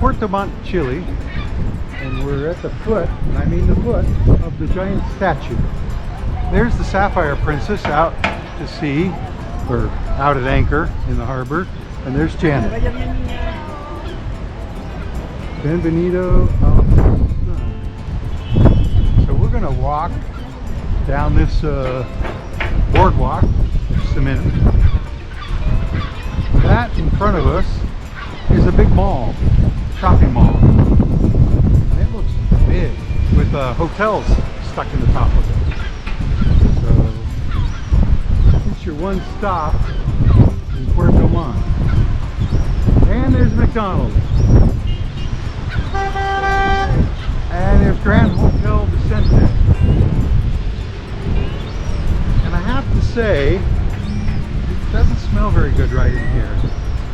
Puerto Montt, Chile, and we're at the foot, and I mean the foot, of the giant statue. There's the Sapphire Princess out to sea, or out at anchor in the harbor, and there's Janet. Bienvenido. So we're gonna walk down this boardwalk, cement. That in front of us is a big mall, shopping mall. And it looks big with hotels stuck in the top of it. So it's your one stop in Puerto Montt. And there's McDonald's. And there's Grand Hotel Vicente. And I have to say, it doesn't smell very good right in here.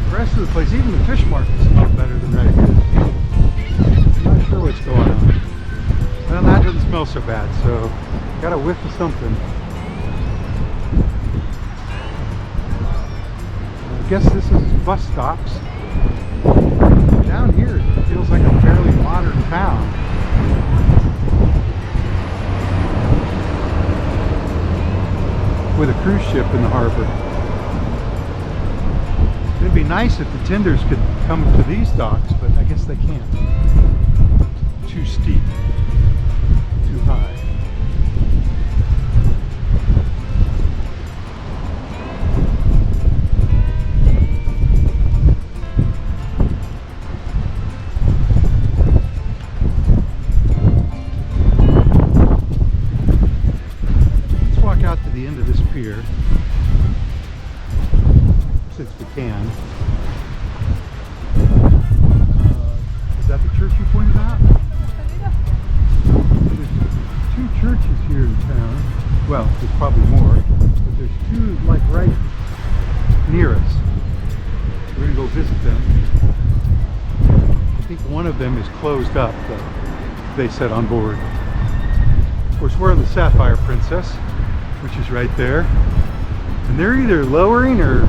The rest of the place, even the fish market, smells better than right here. I'm not sure what's going on. Well, that doesn't smell so bad, so got a whiff of something. I guess this is bus stops. Down here, it feels like a fairly modern town. With a cruise ship in the harbor. It'd be nice if the tenders could come to these docks, but I guess they can't. Too steep, too high. Let's walk out to the end of this pier. Since we can. Is that the church you pointed out? There's two churches here in town. Well, there's probably more, but there's two like right near us. We're gonna go visit them. I think one of them is closed up, they said on board. Of course, we're on the Sapphire Princess, which is right there. And they're either lowering or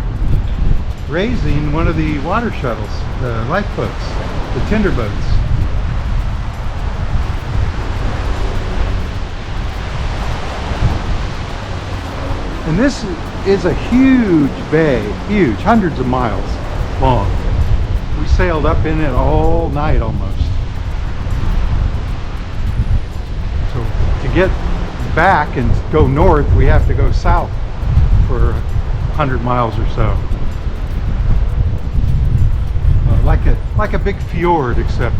raising one of the water shuttles, the lifeboats, the tender boats. And this is a huge bay, huge, hundreds of miles long. We sailed up in it all night almost. So to get back and go north, we have to go south for 100 miles or so. Like a big fjord, except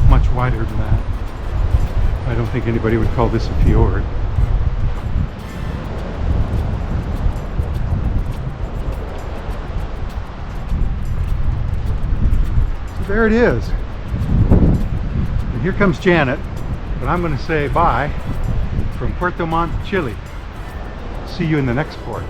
much wider than that. I don't think anybody would call this a fjord. So there it is. And here comes Janet, but I'm going to say bye from Puerto Montt, Chile. See you in the next port.